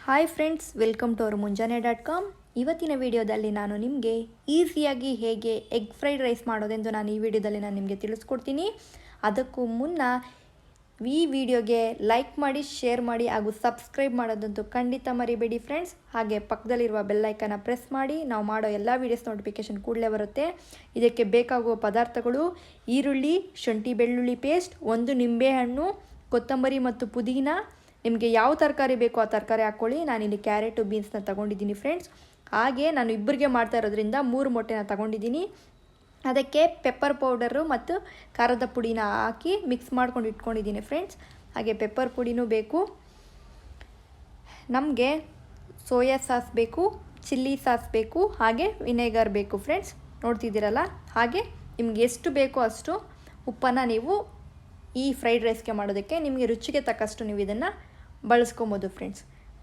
Hi friends, welcome to our ಮುಂಜಾನೆ.com. ಇವತ್ತಿನ ವಿಡಿಯೋದಲ್ಲಿ ನಾನು ನಿಮಗೆ ಈಸಿಯಾಗಿ ಹೇಗೆ ಎಗ್ ಫ್ರೈಡ್ ರೈಸ್ ಮಾಡೋದೆಂದು ನಾನು ಈ ವಿಡಿಯೋದಲ್ಲಿ ನಿಮಗೆ ತಿಳಿಸ್ಕೊಡ್ತೀನಿ. ಅದಕ್ಕೂ ಮುನ್ನ ಈ ವಿಡಿಯೋಗೆ ಲೈಕ್ ಮಾಡಿ, ಶೇರ್ ಮಾಡಿ ಹಾಗೂ ಸಬ್ಸ್ಕ್ರೈಬ್ ಮಾಡೋದಂತೂ ಖಂಡಿತ ಮರಿಬೇಡಿ ಫ್ರೆಂಡ್ಸ್. ಹಾಗೆ ಪಕ್ಕದಲ್ಲಿರುವ ಬೆಲ್ಲೈಕನ್ನ ಪ್ರೆಸ್ ಮಾಡಿ. ನಾವು ಮಾಡೋ ಎಲ್ಲ ವೀಡಿಯೋಸ್ ನೋಟಿಫಿಕೇಷನ್ ಕೂಡಲೇ ಬರುತ್ತೆ. ಇದಕ್ಕೆ ಬೇಕಾಗುವ ಪದಾರ್ಥಗಳು: ಈರುಳ್ಳಿ, ಶುಂಠಿ ಬೆಳ್ಳುಳ್ಳಿ ಪೇಸ್ಟ್, 1 ನಿಂಬೆಹಣ್ಣು, ಕೊತ್ತಂಬರಿ ಮತ್ತು ಪುದೀನ. ನಿಮಗೆ ಯಾವ ತರಕಾರಿ ಬೇಕೋ ಆ ತರಕಾರಿ ಹಾಕ್ಕೊಳ್ಳಿ. ನಾನಿಲ್ಲಿ ಕ್ಯಾರೆಟು, ಬೀನ್ಸ್ನ ತೊಗೊಂಡಿದ್ದೀನಿ ಫ್ರೆಂಡ್ಸ್. ಹಾಗೆ ನಾನು ಇಬ್ಬರಿಗೆ ಮಾಡ್ತಾ ಇರೋದ್ರಿಂದ 3 ಮೊಟ್ಟೆನ ತೊಗೊಂಡಿದ್ದೀನಿ. ಅದಕ್ಕೆ ಪೆಪ್ಪರ್ ಪೌಡರು ಮತ್ತು ಖಾರದ ಪುಡಿನ ಹಾಕಿ ಮಿಕ್ಸ್ ಮಾಡ್ಕೊಂಡು ಇಟ್ಕೊಂಡಿದ್ದೀನಿ ಫ್ರೆಂಡ್ಸ್. ಹಾಗೆ ಪೆಪ್ಪರ್ ಪುಡಿನೂ ಬೇಕು. ನಮಗೆ ಸೋಯಾ ಸಾಸ್ ಬೇಕು, ಚಿಲ್ಲಿ ಸಾಸ್ ಬೇಕು, ಹಾಗೆ ವಿನೆಗರ್ ಬೇಕು ಫ್ರೆಂಡ್ಸ್. ನೋಡ್ತಿದ್ದೀರಲ್ಲ. ಹಾಗೆ ನಿಮ್ಗೆ ಎಷ್ಟು ಬೇಕೋ ಅಷ್ಟು ಉಪ್ಪನ್ನು ನೀವು ಈ ಫ್ರೈಡ್ ರೈಸ್ಗೆ ಮಾಡೋದಕ್ಕೆ ನಿಮಗೆ ರುಚಿಗೆ ತಕ್ಕಷ್ಟು ನೀವು ಇದನ್ನು ಬಳಸ್ಕೊಬೋದು ಫ್ರೆಂಡ್ಸ್.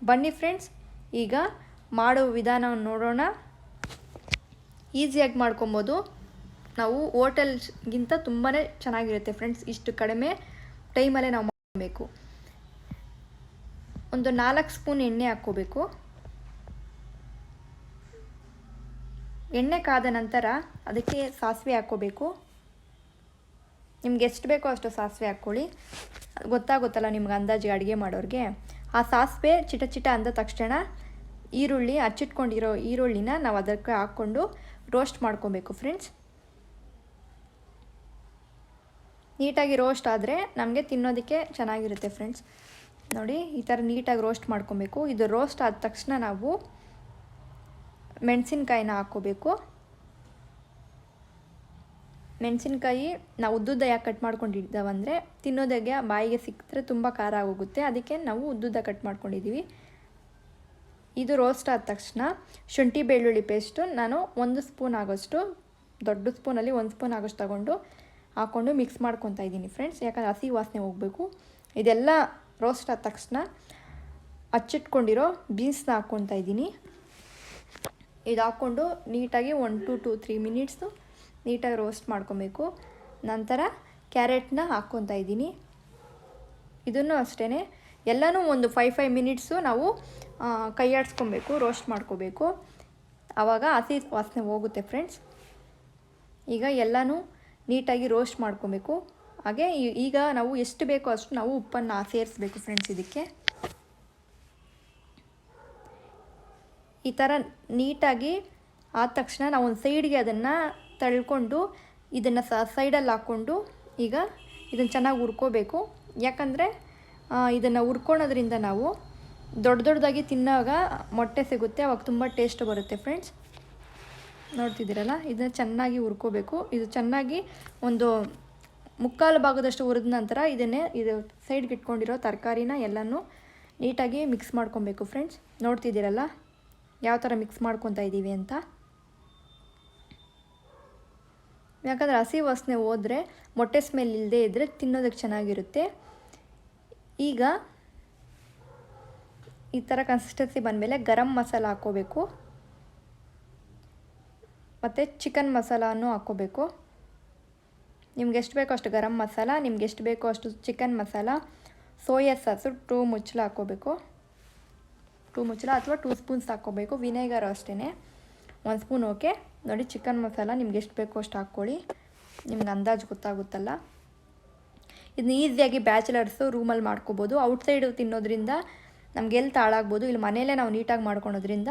ಬನ್ನಿ ಫ್ರೆಂಡ್ಸ್, ಈಗ ಮಾಡೋ ವಿಧಾನವನ್ನು ನೋಡೋಣ. ಈಸಿಯಾಗಿ ಮಾಡ್ಕೊಬೋದು. ನಾವು ಹೋಟೆಲ್ಗಿಂತ ತುಂಬಾ ಚೆನ್ನಾಗಿರುತ್ತೆ ಫ್ರೆಂಡ್ಸ್. ಇಷ್ಟು ಕಡಿಮೆ ಟೈಮಲ್ಲೇ ನಾವು ಮಾಡಬೇಕು. ಒಂದು 4 ಸ್ಪೂನ್ ಎಣ್ಣೆ ಹಾಕ್ಕೋಬೇಕು. ಎಣ್ಣೆ ಕಾದ ನಂತರ ಅದಕ್ಕೆ ಸಾಸಿವೆ ಹಾಕ್ಕೋಬೇಕು. ನಿಮ್ಗೆ ಎಷ್ಟು ಬೇಕೋ ಅಷ್ಟು ಸಾಸಿವೆ ಹಾಕ್ಕೊಳ್ಳಿ. ಗೊತ್ತಾಗುತ್ತಲ್ಲ ನಿಮ್ಗೆ ಅಂದಾಜಿಗೆ ಅಡುಗೆ ಮಾಡೋರಿಗೆ. ಆ ಸಾಸಿವೆ ಚಿಟ ಚಿಟ ಅಂದ ತಕ್ಷಣ ಈರುಳ್ಳಿ, ಹಚ್ಚಿಟ್ಕೊಂಡಿರೋ ಈರುಳ್ಳಿನ ನಾವು ಅದಕ್ಕೆ ಹಾಕ್ಕೊಂಡು ರೋಸ್ಟ್ ಮಾಡ್ಕೊಬೇಕು ಫ್ರೆಂಡ್ಸ್. ನೀಟಾಗಿ ರೋಸ್ಟ್ ಆದರೆ ನಮಗೆ ತಿನ್ನೋದಕ್ಕೆ ಚೆನ್ನಾಗಿರುತ್ತೆ ಫ್ರೆಂಡ್ಸ್. ನೋಡಿ, ಈ ಥರ ನೀಟಾಗಿ ರೋಸ್ಟ್ ಮಾಡ್ಕೊಬೇಕು. ಇದು ರೋಸ್ಟ್ ಆದ ತಕ್ಷಣ ನಾವು ಮೆಣಸಿನ್ಕಾಯಿನ ಹಾಕ್ಕೋಬೇಕು. ಮೆಣಸಿನ್ಕಾಯಿ ನಾವು ಉದ್ದುದ್ದ ಯಾಕೆ ಕಟ್ ಮಾಡ್ಕೊಂಡಿದ್ದಾವಂದರೆ ತಿನ್ನೋದಾಗೆ ಬಾಯಿಗೆ ಸಿಕ್ಕಿದ್ರೆ ತುಂಬ ಖಾರ ಆಗೋಗುತ್ತೆ. ಅದಕ್ಕೆ ನಾವು ಉದ್ದುದ್ದ ಕಟ್ ಮಾಡ್ಕೊಂಡಿದ್ದೀವಿ. ಇದು ರೋಸ್ಟ್ ಆದ ತಕ್ಷಣ ಶುಂಠಿ ಬೆಳ್ಳುಳ್ಳಿ ಪೇಸ್ಟು ನಾನು 1 ಸ್ಪೂನ್ ಆಗೋಷ್ಟು, ದೊಡ್ಡ ಸ್ಪೂನಲ್ಲಿ 1 ಸ್ಪೂನ್ ಆಗೋಷ್ಟು ಹಾಕ್ಕೊಂಡು ಮಿಕ್ಸ್ ಮಾಡ್ಕೊತಾ ಇದ್ದೀನಿ ಫ್ರೆಂಡ್ಸ್. ಯಾಕಂದರೆ ಹಸಿ ವಾಸನೆ ಹೋಗಬೇಕು. ಇದೆಲ್ಲ ರೋಸ್ಟ್ ಆದ ತಕ್ಷಣ ಹಚ್ಚಿಟ್ಕೊಂಡಿರೋ ಬೀನ್ಸ್ನ ಹಾಕ್ಕೊತಾ ಇದ್ದೀನಿ. ಇದು ಹಾಕ್ಕೊಂಡು ನೀಟಾಗಿ 1 to 2-3 ಮಿನಿಟ್ಸು ನೀಟಾಗಿ ರೋಸ್ಟ್ ಮಾಡ್ಕೊಬೇಕು. ನಂತರ ಕ್ಯಾರೆಟ್ನ ಹಾಕ್ಕೊತಾ ಇದ್ದೀನಿ. ಇದನ್ನು ಅಷ್ಟೇ ಎಲ್ಲನೂ ಒಂದು 5 ಮಿನಿಟ್ಸು ನಾವು ಕೈ ಆಡಿಸ್ಕೊಬೇಕು, ರೋಸ್ಟ್ ಮಾಡ್ಕೋಬೇಕು. ಆವಾಗ ಹಸಿ ವಾಸನೆ ಹೋಗುತ್ತೆ ಫ್ರೆಂಡ್ಸ್. ಈಗ ಎಲ್ಲನೂ ನೀಟಾಗಿ ರೋಸ್ಟ್ ಮಾಡ್ಕೊಬೇಕು. ಹಾಗೆ ಈಗ ನಾವು ಎಷ್ಟು ಬೇಕೋ ಅಷ್ಟು ನಾವು ಉಪ್ಪನ್ನು ಸೇರಿಸ್ಬೇಕು ಫ್ರೆಂಡ್ಸ್. ಇದಕ್ಕೆ ಈ ಥರ ನೀಟಾಗಿ ಆದ ತಕ್ಷಣ ನಾವು ಒಂದು ಸೈಡ್ಗೆ ಅದನ್ನು ತಳ್ಕೊಂಡು ಇದನ್ನು ಸೈಡಲ್ಲಿ ಹಾಕ್ಕೊಂಡು ಈಗ ಇದನ್ನು ಚೆನ್ನಾಗಿ ಹುರ್ಕೋಬೇಕು. ಯಾಕಂದರೆ ಇದನ್ನು ಹುರ್ಕೊಳೋದ್ರಿಂದ ನಾವು ದೊಡ್ಡದಾಗಿ ತಿನ್ನಾಗ ಮೊಟ್ಟೆ ಸಿಗುತ್ತೆ, ಅವಾಗ ತುಂಬ ಟೇಸ್ಟ್ ಬರುತ್ತೆ ಫ್ರೆಂಡ್ಸ್. ನೋಡ್ತಿದ್ದೀರಲ್ಲ, ಇದನ್ನು ಚೆನ್ನಾಗಿ ಹುರ್ಕೋಬೇಕು. ಇದು ಚೆನ್ನಾಗಿ ಒಂದು 3/4 ಭಾಗದಷ್ಟು ಹುರಿದ ನಂತರ ಇದು ಸೈಡ್ಗೆ ಇಟ್ಕೊಂಡಿರೋ ತರಕಾರಿನ ಎಲ್ಲನೂ ನೀಟಾಗಿ ಮಿಕ್ಸ್ ಮಾಡ್ಕೊಬೇಕು ಫ್ರೆಂಡ್ಸ್. ನೋಡ್ತಿದ್ದೀರಲ್ಲ ಯಾವ ಥರ ಮಿಕ್ಸ್ ಮಾಡ್ಕೊತಾ ಇದ್ದೀವಿ ಅಂತ. ಯಾಕಂದರೆ ಹಸಿ ವಾಸನೆ ಹೋದರೆ ಮೊಟ್ಟೆ ಸ್ಮೆಲ್ ಇಲ್ಲದೆ ಇದ್ದರೆ ತಿನ್ನೋದಕ್ಕೆ ಚೆನ್ನಾಗಿರುತ್ತೆ. ಈಗ ಈ ಥರ ಕನ್ಸಿಸ್ಟೆನ್ಸಿ ಬಂದಮೇಲೆ ಗರಂ ಮಸಾಲ ಹಾಕ್ಕೋಬೇಕು ಮತ್ತು ಚಿಕನ್ ಮಸಾಲನೂ ಹಾಕ್ಕೋಬೇಕು. ನಿಮ್ಗೆ ಎಷ್ಟು ಬೇಕೋ ಅಷ್ಟು ಗರಂ ಮಸಾಲ, ನಿಮ್ಗೆ ಎಷ್ಟು ಬೇಕೋ ಅಷ್ಟು ಚಿಕನ್ ಮಸಾಲ, ಸೋಯಾ ಸಾಸು 2 ಮುಚ್ಚಳ ಹಾಕ್ಕೋಬೇಕು. 2 ಮುಚ್ಚಳ ಅಥವಾ 2 ಸ್ಪೂನ್ಸ್ ಹಾಕ್ಕೋಬೇಕು. ವಿನೆಗರ್ ಅಷ್ಟೇ 1 ಸ್ಪೂನ್. ಓಕೆ, ನೋಡಿ, ಚಿಕನ್ ಮಸಾಲ ನಿಮ್ಗೆ ಎಷ್ಟು ಬೇಕೋ ಅಷ್ಟು ಹಾಕ್ಕೊಳ್ಳಿ. ನಿಮ್ಗೆ ಅಂದಾಜು ಗೊತ್ತಾಗುತ್ತಲ್ಲ. ಇದನ್ನ ಈಸಿಯಾಗಿ ಬ್ಯಾಚುಲರ್ಸು ರೂಮಲ್ಲಿ ಮಾಡ್ಕೋಬೋದು. ಔಟ್ಸೈಡು ತಿನ್ನೋದ್ರಿಂದ ನಮ್ಗೆ ಎಲ್ತ್ ಹಾಳಾಗ್ಬೋದು. ಇಲ್ಲಿ ಮನೆಯಲ್ಲೇ ನಾವು ನೀಟಾಗಿ ಮಾಡ್ಕೊಳೋದ್ರಿಂದ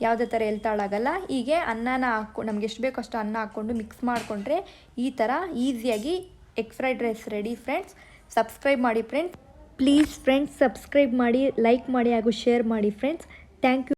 ಯಾವುದೇ ಥರ ಎಲ್ತ್ ಹಾಳಾಗಲ್ಲ. ಹೀಗೆ ಅನ್ನನ ನಮ್ಗೆ ಎಷ್ಟು ಬೇಕೋ ಅಷ್ಟು ಅನ್ನ ಹಾಕ್ಕೊಂಡು ಮಿಕ್ಸ್ ಮಾಡಿಕೊಂಡ್ರೆ ಈ ಥರ ಈಸಿಯಾಗಿ egg fried rice ready friends. Subscribe ಮಾಡಿ ಫ್ರೆಂಡ್ಸ್, ಪ್ಲೀಸ್ ಫ್ರೆಂಡ್ಸ್, ಸಬ್ಸ್ಕ್ರೈಬ್ ಮಾಡಿ, ಲೈಕ್ ಮಾಡಿ ಹಾಗೂ ಶೇರ್ ಮಾಡಿ ಫ್ರೆಂಡ್ಸ್. Thank you.